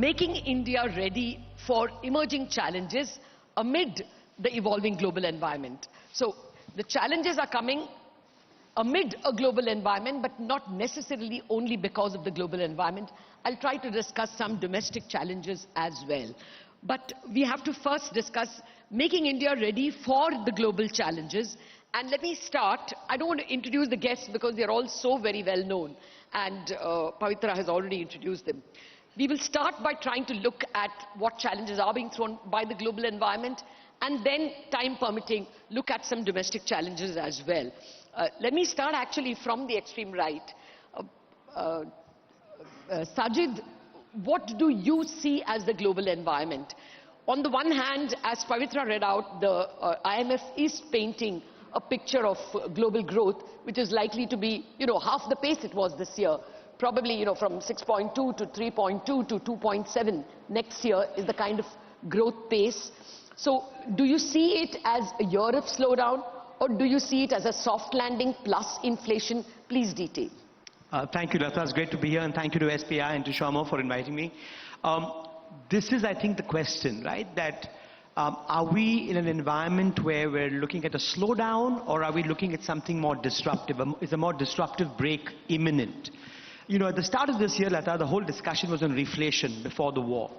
making India ready for emerging challenges amid the evolving global environment. So the challenges are coming amid a global environment, but not necessarily only because of the global environment. I'll try to discuss some domestic challenges as well. But we have to first discuss making India ready for the global challenges. And let me start. I don't want to introduce the guests because they're all so very well known. And Pavitra has already introduced them. We will start by trying to look at what challenges are being thrown by the global environment, and then, time permitting, look at some domestic challenges as well. Let me start actually from the extreme right. Sajid, what do you see as the global environment? On the one hand, as Pavitra read out, the IMF is painting a picture of global growth, which is likely to be, half the pace it was this year. Probably, from 6.2 to 3.2 to 2.7 next year is the kind of growth pace. So, do you see it as a year of slowdown, or do you see it as a soft landing plus inflation? Please detail. Thank you, Lata. It's great to be here, and thank you to SBI and to Sharma for inviting me. This is, I think, the question, right? That are we in an environment where we're looking at a slowdown, or are we looking at something more disruptive? Is a more disruptive break imminent? At the start of this year, Lata, the whole discussion was on reflation before the war.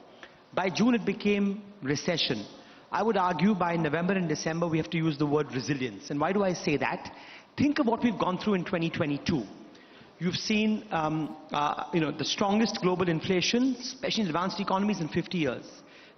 By June, it became recession. I would argue by November and December, we have to use the word resilience. And why do I say that? Think of what we've gone through in 2022. You've seen, the strongest global inflation, especially in advanced economies, in 50 years.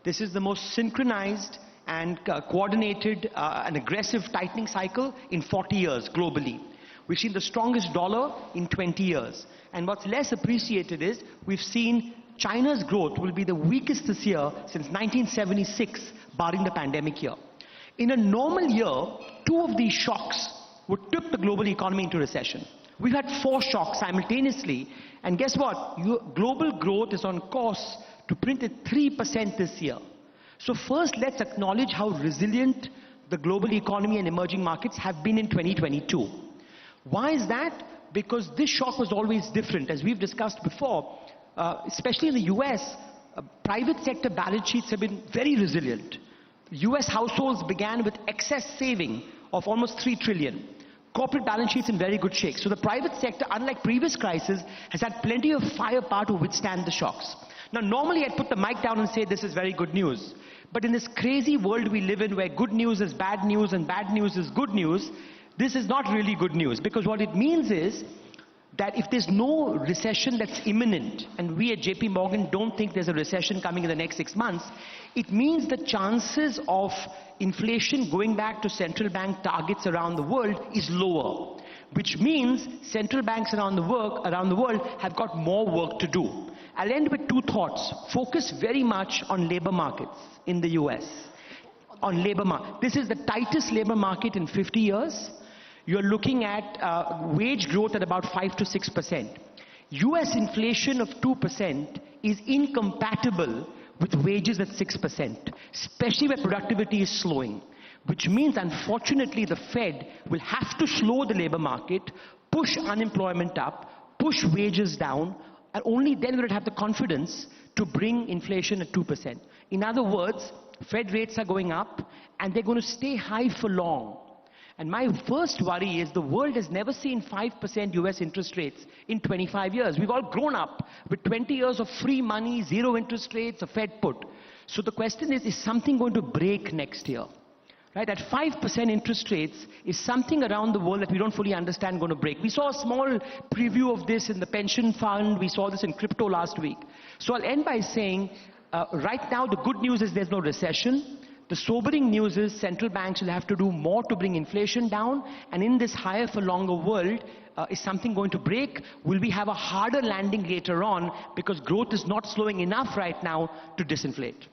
This is the most synchronized and coordinated and aggressive tightening cycle in 40 years globally. We've seen the strongest dollar in 20 years. And what's less appreciated is we've seen China's growth will be the weakest this year since 1976, barring the pandemic year. In a normal year, 2 of these shocks would tip the global economy into recession. We've had 4 shocks simultaneously, and guess what? Global growth is on course to print at 3% this year. So first, let's acknowledge how resilient the global economy and emerging markets have been in 2022. Why is that? Because this shock was always different. As we've discussed before, especially in the US, private sector balance sheets have been very resilient. US households began with excess saving of almost 3 trillion. Corporate balance sheets in very good shape. So the private sector, unlike previous crises, has had plenty of firepower to withstand the shocks. Now, normally I'd put the mic down and say this is very good news. But in this crazy world we live in, where good news is bad news and bad news is good news, this is not really good news. Because what it means is that if there's no recession that's imminent, and we at JP Morgan don't think there's a recession coming in the next 6 months, it means the chances of inflation going back to central bank targets around the world is lower. Which means central banks around the world have got more work to do. I'll end with 2 thoughts. Focus very much on labor markets in the US. On labor market. This is the tightest labor market in 50 years. You're looking at wage growth at about 5 to 6%. US inflation of 2% is incompatible with wages at 6%, especially where productivity is slowing. Which means, unfortunately, the Fed will have to slow the labor market, push unemployment up, push wages down, and only then will it have the confidence to bring inflation at 2%. In other words, Fed rates are going up, and they're going to stay high for long. And my first worry is the world has never seen 5% US interest rates in 25 years. We've all grown up with 20 years of free money, 0 interest rates, a Fed put. So the question is something going to break next year? Right, at 5% interest rates is something around the world that we don't fully understand going to break. We saw a small preview of this in the pension fund. We saw this in crypto last week. So I'll end by saying, right now the good news is there's no recession. The sobering news is central banks will have to do more to bring inflation down. And in this higher for longer world, is something going to break? Will we have a harder landing later on because growth is not slowing enough right now to disinflate?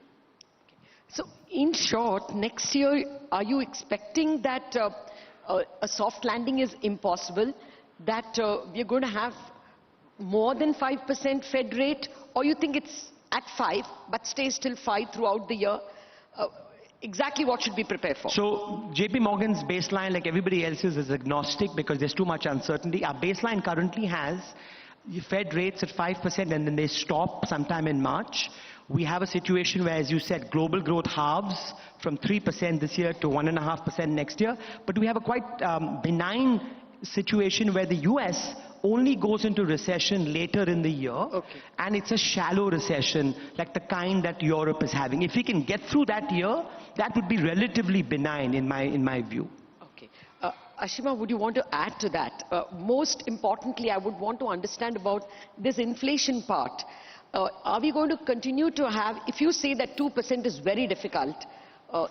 So, in short, next year, are you expecting that a soft landing is impossible, that we're going to have more than 5% Fed rate, or you think it's at 5 but stays till 5 throughout the year? Exactly what should we prepare for? So, JP Morgan's baseline, like everybody else's, is agnostic because there's too much uncertainty. Our baseline currently has Fed rates at 5% and then they stop sometime in March. We have a situation where, as you said, global growth halves from 3% this year to 1.5% next year. But we have a quite benign situation where the US only goes into recession later in the year, and it's a shallow recession like the kind that Europe is having. If we can get through that year, that would be relatively benign in my view. Okay. Ashima, would you want to add to that? Most importantly, I would want to understand about this inflation part. Are we going to continue to have, if you say that 2% is very difficult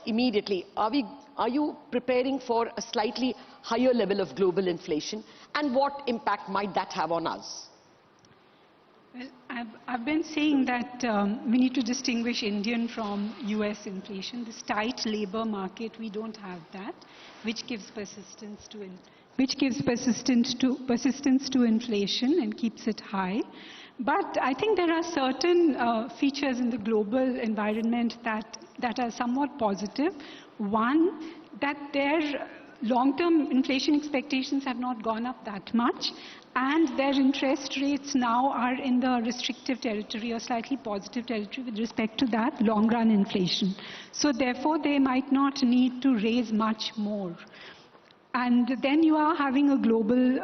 immediately, are you preparing for a slightly higher level of global inflation? And what impact might that have on us? Well, I've been saying that we need to distinguish Indian from US inflation. This tight labor market, we don't have that, which gives persistence to inflation and keeps it high. But I think there are certain features in the global environment that are somewhat positive. One, that their long-term inflation expectations have not gone up that much, and their interest rates now are in the restrictive territory or slightly positive territory with respect to that long-run inflation. So therefore, they might not need to raise much more. And then you are having a global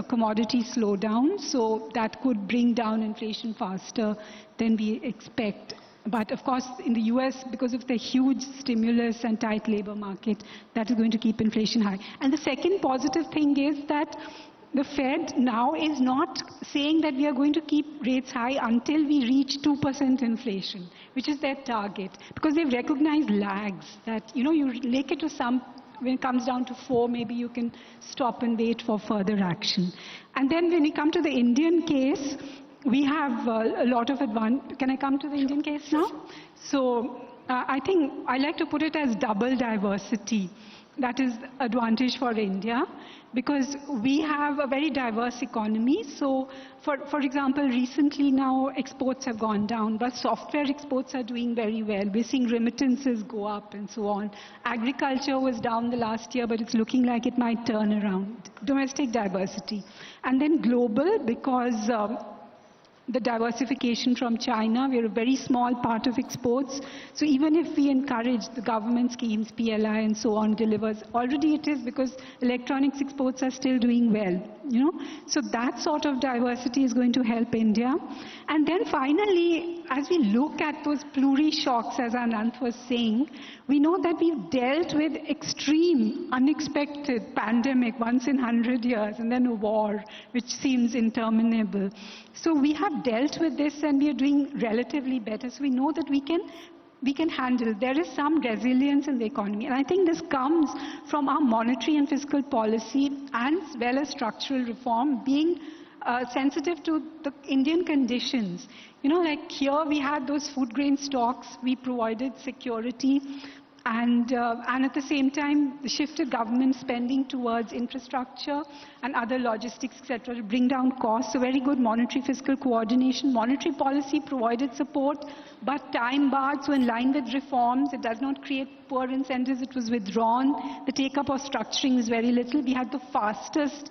commodity slowdown, so that could bring down inflation faster than we expect. But of course, in the US, because of the huge stimulus and tight labor market, that is going to keep inflation high. And the second positive thing is that the Fed now is not saying that we are going to keep rates high until we reach 2% inflation, which is their target. Because they've recognized lags, that, you link it to some, when it comes down to 4, maybe you can stop and wait for further action. And then when you come to the Indian case, we have a lot of advantage. Can I come to the Indian case now? So I think I like to put it as double diversity. That is advantage for India, because we have a very diverse economy. So for example, recently now exports have gone down, but software exports are doing very well. We're seeing remittances go up and so on. Agriculture was down the last year, but it's looking like it might turn around. Domestic diversity. And then global, because the diversification from China, we're a very small part of exports. So even if we encourage the government schemes, PLI and so on delivers, already it is, because electronics exports are still doing well. So that sort of diversity is going to help India. And then finally, as we look at those pluri-shocks, as Anant was saying, we know that we've dealt with extreme, unexpected pandemic once in 100 years, and then a war, which seems interminable. So we have dealt with this, and we are doing relatively better. So we know that we can handle. There is some resilience in the economy. And I think this comes from our monetary and fiscal policy, as well as structural reform, being sensitive to the Indian conditions. Like here we had those food grain stocks, we provided security, and at the same time, the shifted government spending towards infrastructure and other logistics, etc., to bring down costs. So very good monetary fiscal coordination. Monetary policy provided support, but time-barred, so in line with reforms. It does not create poor incentives. It was withdrawn. The take-up of structuring is very little. We had the fastest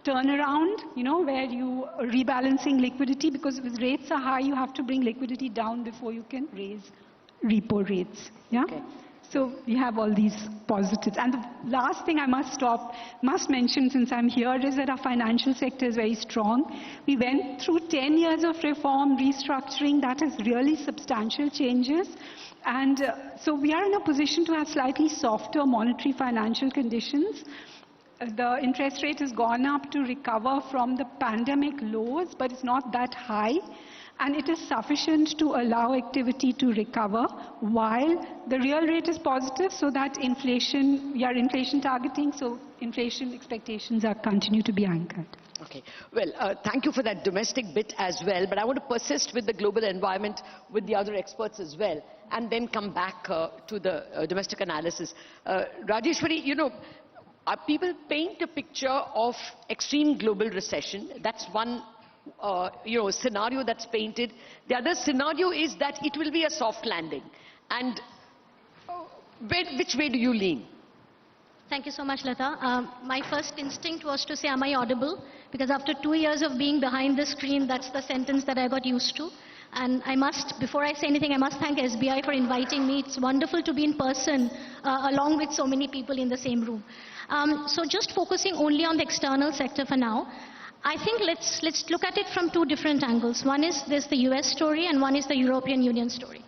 turnaround, where you are rebalancing liquidity, because if rates are high, you have to bring liquidity down before you can raise repo rates. Yeah. Okay. So we have all these positives. And the last thing I must mention since I'm here is that our financial sector is very strong. We went through 10 years of reform, restructuring. That is really substantial changes. And so we are in a position to have slightly softer monetary financial conditions. The interest rate has gone up to recover from the pandemic lows, but it's not that high. And it is sufficient to allow activity to recover, while the real rate is positive, so that inflation, we are inflation targeting, so inflation expectations are continue to be anchored. Okay. Well, thank you for that domestic bit as well, but I want to persist with the global environment with the other experts as well, and then come back to the domestic analysis. Rajeshwari, people paint a picture of extreme global recession. That's one scenario that's painted. The other scenario is that it will be a soft landing. And which way do you lean? Thank you so much, Lata. My first instinct was to say, am I audible? Because after 2 years of being behind the screen, that's the sentence that I got used to. And I must, before I say anything, I must thank SBI for inviting me. It's wonderful to be in person along with so many people in the same room. So just focusing only on the external sector for now, I think let's look at it from two different angles. One is there's the US story and one is the European Union story.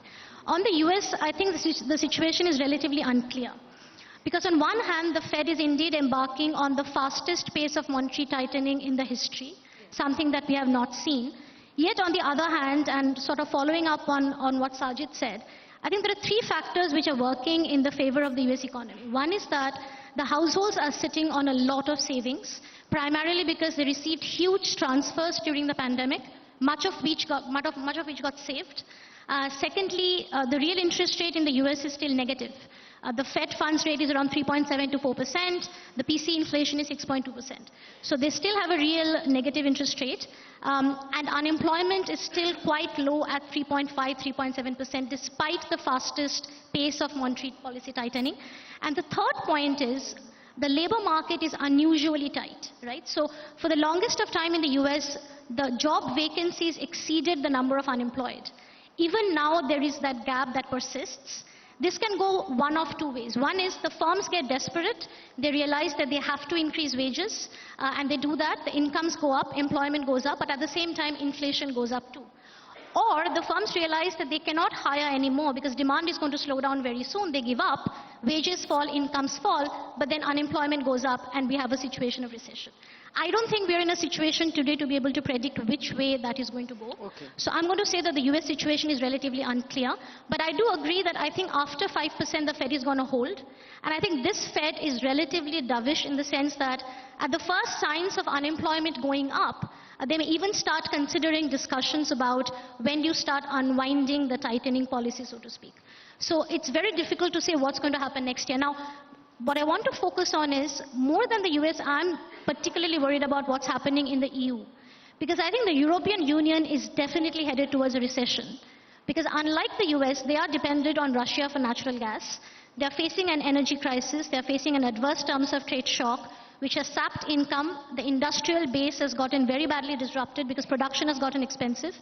On the US, I think the situation is relatively unclear. Because on one hand, the Fed is indeed embarking on the fastest pace of monetary tightening in the history, something that we have not seen. Yet on the other hand, and sort of following up on what Sajid said, I think there are three factors which are working in the favor of the US economy. One is that the households are sitting on a lot of savings, primarily because they received huge transfers during the pandemic, much of which got saved. Secondly, the real interest rate in the US is still negative. The Fed funds rate is around 3.7 to 4%. The PC inflation is 6.2%. So they still have a real negative interest rate. And unemployment is still quite low at 3.5, 3.7%, despite the fastest pace of monetary policy tightening. And the third point is the labor market is unusually tight, right? So for the longest of time in the US, the job vacancies exceeded the number of unemployed. Even now, there is that gap that persists. This can go one of two ways. One is the firms get desperate. They realize that they have to increase wages, and they do that. The incomes go up, employment goes up, but at the same time, inflation goes up too. Or the firms realize that they cannot hire anymore because demand is going to slow down very soon. They give up, wages fall, incomes fall, but then unemployment goes up and we have a situation of recession. I don't think we're in a situation today to be able to predict which way that is going to go. Okay. So I'm going to say that the US situation is relatively unclear, but I do agree that I think after 5% the Fed is going to hold. And I think this Fed is relatively dovish in the sense that at the first signs of unemployment going up, they may even start considering discussions about when you start unwinding the tightening policy, so to speak. So it's very difficult to say what's going to happen next year. Now, what I want to focus on is, more than the US, I'm particularly worried about what's happening in the EU. Because I think the European Union is definitely headed towards a recession. Because unlike the US, they are dependent on Russia for natural gas. They are facing an energy crisis. They are facing an adverse terms of trade shock, which has sapped income. The industrial base has gotten very badly disrupted because production has gotten expensive.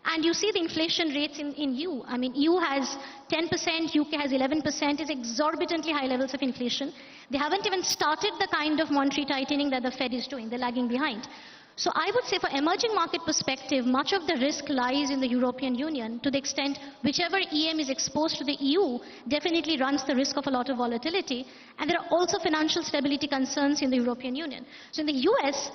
And you see the inflation rates in EU. I mean, EU has 10%, UK has 11%, is exorbitantly high levels of inflation. They haven't even started the kind of monetary tightening that the Fed is doing. They're lagging behind. So I would say for emerging market perspective, much of the risk lies in the European Union to the extent whichever EM is exposed to the EU definitely runs the risk of a lot of volatility. And there are also financial stability concerns in the European Union. So in the US,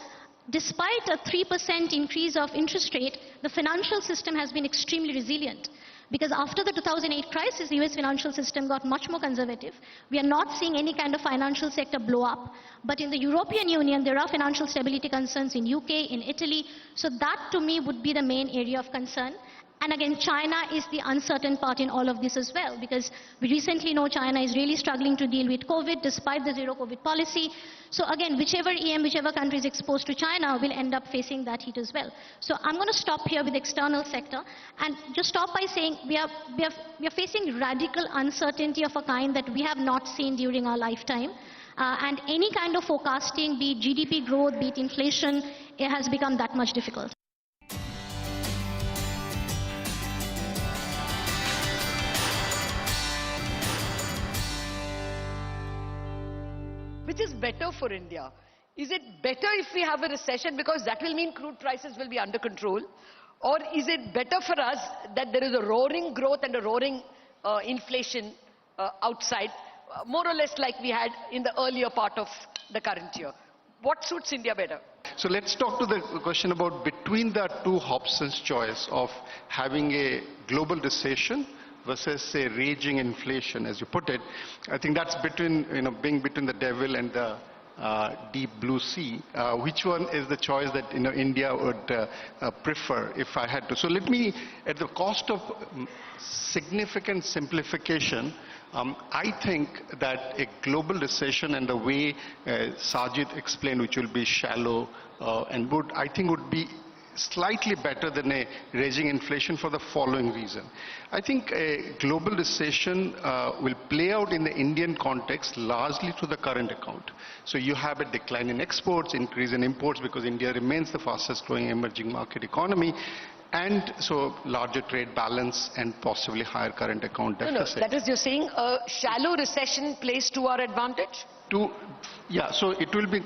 despite a 3% increase of interest rate, the financial system has been extremely resilient. Because after the 2008 crisis, the US financial system got much more conservative. We are not seeing any kind of financial sector blow up. But in the European Union, there are financial stability concerns in UK, in Italy. So that, to me, would be the main area of concern. And again, China is the uncertain part in all of this as well, because we recently know China is really struggling to deal with COVID despite the zero COVID policy. So again, whichever EM, whichever country is exposed to China will end up facing that heat as well. So I'm going to stop here with the external sector and just stop by saying we are facing radical uncertainty of a kind that we have not seen during our lifetime. And any kind of forecasting, be it GDP growth, be it inflation, it has become that much difficult. Which is better for India? Is it better if we have a recession because that will mean crude prices will be under control? Or is it better for us that there is a roaring growth and a roaring inflation outside, more or less like we had in the earlier part of the current year? What suits India better? So let's talk to the question about between the two Hobson's choice of having a global recession versus, say, raging inflation, as you put it. I think that's between, being between the devil and the deep blue sea. Which one is the choice that, India would prefer if I had to? So let me, at the cost of significant simplification, I think that a global recession and the way Sajid explained, which will be shallow and would be slightly better than a raging inflation for the following reason. I think a global recession will play out in the Indian context largely through the current account. So you have a decline in exports, increase in imports because India remains the fastest growing emerging market economy, and so larger trade balance and possibly higher current account deficit. No, that is, you're saying a shallow recession plays to our advantage? Yeah, so it will be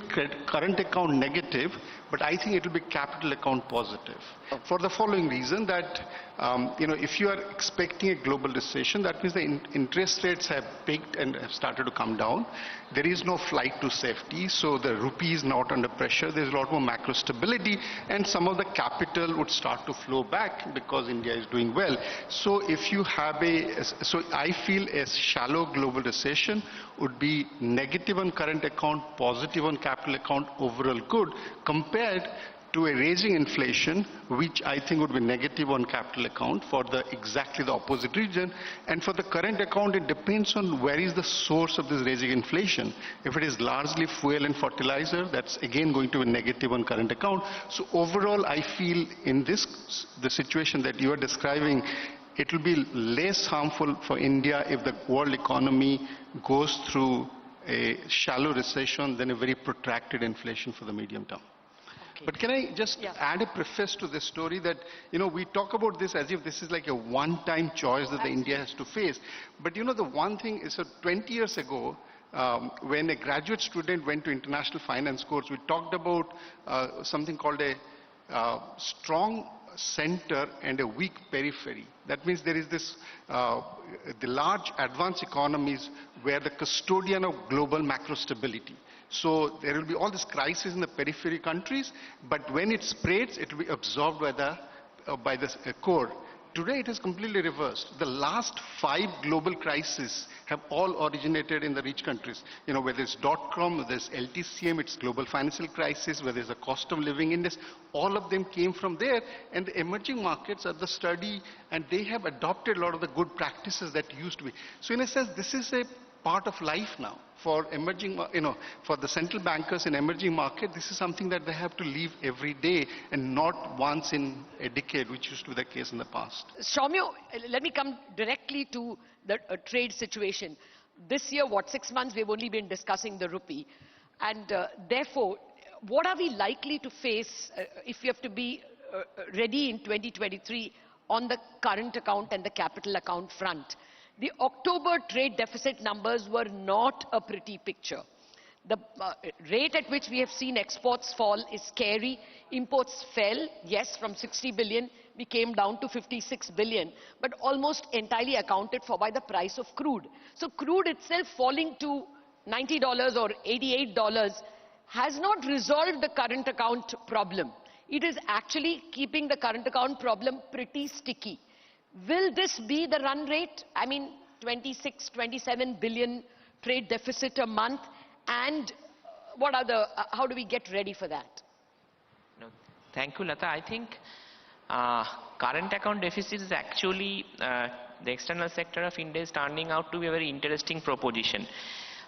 current account negative, but I think it will be capital account positive. For the following reason that, if you are expecting a global recession, that means the interest rates have peaked and have started to come down. There is no flight to safety, so the rupee is not under pressure. There's a lot more macro stability, and some of the capital would start to flow back because India is doing well. So if you have so I feel a shallow global recession would be negative on current account, positive on capital account, overall good, compared to a raging inflation, which I think would be negative on capital account for exactly the opposite reason. And for the current account, it depends on where is the source of this raging inflation. If it is largely fuel and fertilizer, that's again going to be negative on current account. So overall, I feel in the situation that you are describing, it will be less harmful for India if the world economy goes through a shallow recession than a very protracted inflation for the medium term. Okay. But can I just add a preface to this story that, we talk about this as if this is like a one-time choice that India has to face. But the one thing is that 20 years ago, when a graduate student went to international finance course, we talked about something called a strong center and a weak periphery. That means there is this, the large advanced economies where the custodian of global macro stability. So there will be all this crisis in the periphery countries, but when it spreads, it will be absorbed by the core. Today it is completely reversed. The last 5 global crises have all originated in the rich countries. Whether it's .com, whether it's LTCM, it's global financial crisis, whether it's the cost of living index, all of them came from there. And the emerging markets are the study, and they have adopted a lot of the good practices that used to be. So in a sense, this is a part of life now. For emerging, for the central bankers in emerging market, this is something that they have to live every day and not once in a decade, which used to be the case in the past. Soumya, let me come directly to the trade situation. This year, 6 months, we've only been discussing the rupee. And therefore, what are we likely to face if we have to be ready in 2023 on the current account and the capital account front? The October trade deficit numbers were not a pretty picture. The rate at which we have seen exports fall is scary. Imports fell, yes, from 60 billion, we came down to 56 billion, but almost entirely accounted for by the price of crude. So crude itself falling to $90 or $88 has not resolved the current account problem. It is actually keeping the current account problem pretty sticky. Will this be the run rate? I mean, 26, 27 billion trade deficit a month, and how do we get ready for that? No, thank you, Lata. I think current account deficit is actually the external sector of India is turning out to be a very interesting proposition.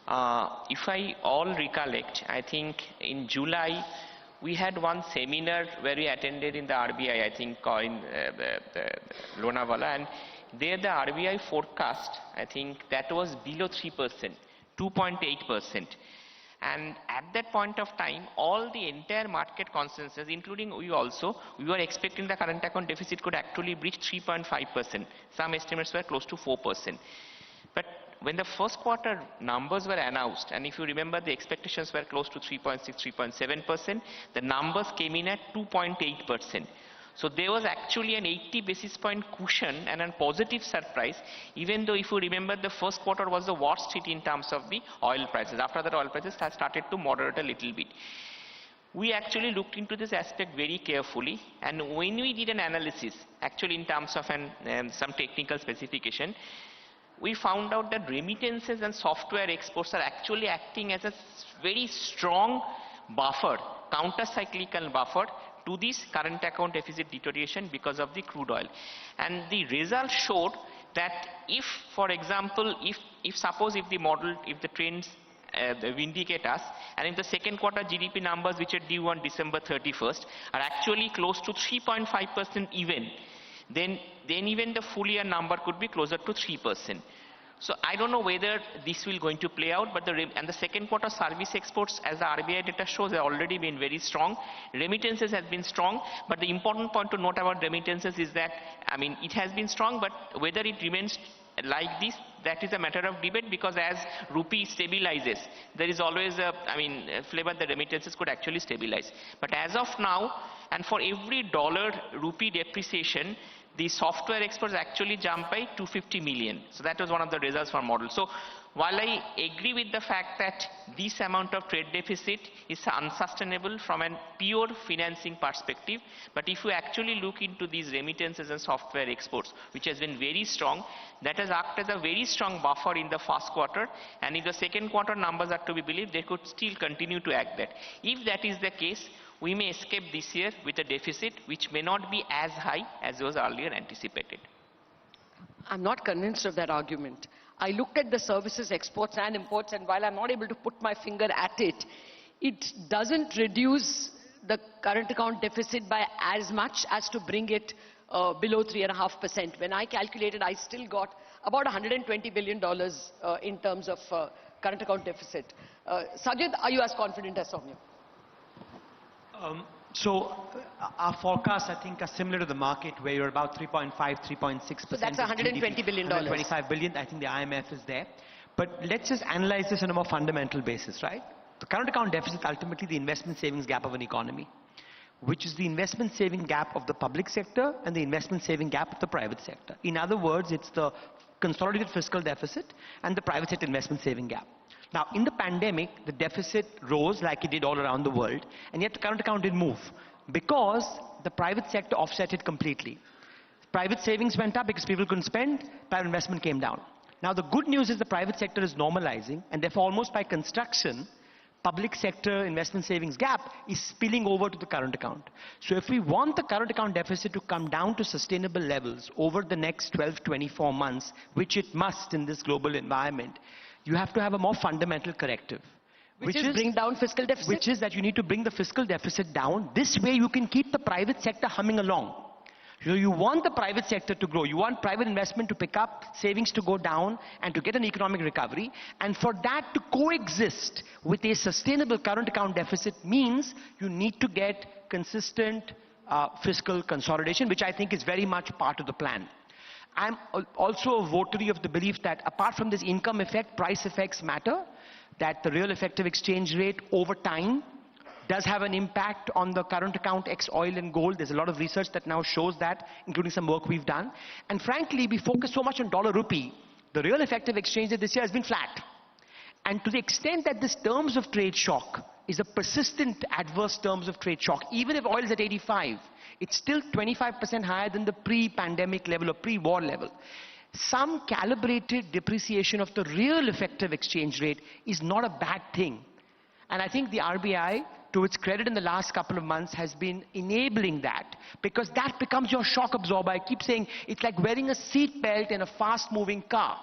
If I all recollect, I think in July, we had one seminar where we attended in the RBI, I think, in Lonavala, and there the RBI forecast, I think, that was below 3%, 2.8%. And at that point of time, all the entire market consensus, including we also, we were expecting the current account deficit could actually breach 3.5%. Some estimates were close to 4%. But when the first quarter numbers were announced, and if you remember the expectations were close to 3.6, 3.7%, the numbers came in at 2.8%. So there was actually an 80 basis point cushion and a positive surprise, even though if you remember the first quarter was the worst hit in terms of the oil prices. After that, oil prices have started to moderate a little bit. We actually looked into this aspect very carefully, and when we did an analysis, actually in terms of some technical specification, we found out that remittances and software exports are actually acting as a very strong buffer, counter-cyclical buffer to this current account deficit deterioration because of the crude oil. And the results showed that if, for example, if suppose if the model, if the trends vindicate us. And in the second quarter GDP numbers, which are due on December 31st, are actually close to 3.5% even, then even the full year number could be closer to 3%. So I don't know whether this will going to play out, but the second quarter service exports, as the RBI data shows, have already been very strong. Remittances have been strong, but the important point to note about remittances is that, I mean, it has been strong, but whether it remains like this, that is a matter of debate, because as rupee stabilizes, there is always a, flavor that remittances could actually stabilize. But as of now, and for every dollar rupee depreciation, the software exports actually jumped by 250 million. So that was one of the results from model. So while I agree with the fact that this amount of trade deficit is unsustainable from a pure financing perspective, but if you actually look into these remittances and software exports, which has been very strong, that has acted as a very strong buffer in the first quarter, and if the second quarter numbers are to be believed, they could still continue to act that. If that is the case, we may escape this year with a deficit which may not be as high as was earlier anticipated. I'm not convinced of that argument. I looked at the services exports and imports, and while I'm not able to put my finger at it, it doesn't reduce the current account deficit by as much as to bring it below 3.5%. When I calculated, I still got about $120 billion in terms of current account deficit. Sajid, are you as confident as Soumya? So our forecasts, I think, are similar to the market, where you're about 3.5, 3.6%. So that's $120 billion. $125 billion. I think the IMF is there. But let's just analyze this on a more fundamental basis, right? The current account deficit is ultimately the investment savings gap of an economy, which is the investment saving gap of the public sector and the investment saving gap of the private sector. In other words, it's the consolidated fiscal deficit and the private sector investment saving gap. Now, in the pandemic, the deficit rose like it did all around the world, and yet the current account didn't move because the private sector offset it completely. Private savings went up because people couldn't spend, private investment came down. Now, the good news is the private sector is normalizing, and therefore almost by construction, public sector investment savings gap is spilling over to the current account. So if we want the current account deficit to come down to sustainable levels over the next 12, 24 months, which it must in this global environment, you have to have a more fundamental corrective. Which is bring down fiscal deficit? Which is that you need to bring the fiscal deficit down. This way you can keep the private sector humming along. So you want the private sector to grow. You want private investment to pick up, savings to go down, and to get an economic recovery. And for that to coexist with a sustainable current account deficit means you need to get consistent fiscal consolidation, which I think is very much part of the plan. I'm also a votary of the belief that apart from this income effect, price effects matter, that the real effective exchange rate over time does have an impact on the current account ex oil and gold. There's a lot of research that now shows that, including some work we've done. And frankly, we focus so much on dollar rupee. The real effective exchange rate this year has been flat. And to the extent that this terms of trade shock is a persistent adverse terms of trade shock, even if oil is at 85, it's still 25% higher than the pre-pandemic level or pre-war level. Some calibrated depreciation of the real effective exchange rate is not a bad thing. And I think the RBI, to its credit in the last couple of months, has been enabling that, because that becomes your shock absorber. I keep saying it's like wearing a seat belt in a fast-moving car.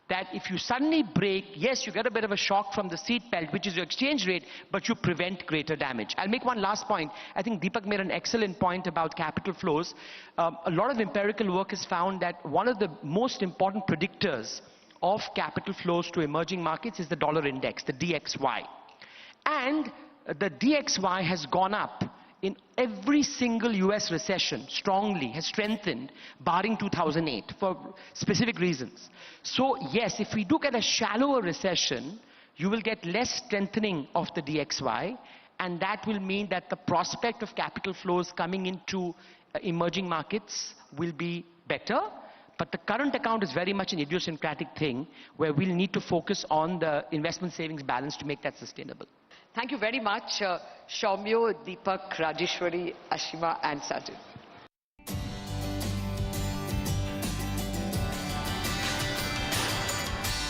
That if you suddenly brake, yes, you get a bit of a shock from the seat belt, which is your exchange rate, but you prevent greater damage. I'll make one last point. I think Deepak made an excellent point about capital flows. A lot of empirical work has found that one of the most important predictors of capital flows to emerging markets is the dollar index, the DXY. And the DXY has gone up in every single US recession, strongly, has strengthened, barring 2008, for specific reasons. So yes, if we do get a shallower recession, you will get less strengthening of the DXY, and that will mean that the prospect of capital flows coming into emerging markets will be better. But the current account is very much an idiosyncratic thing, where we'll need to focus on the investment savings balance to make that sustainable. Thank you very much, Soumya, Deepak, Rajeshwari, Ashima and Sajid.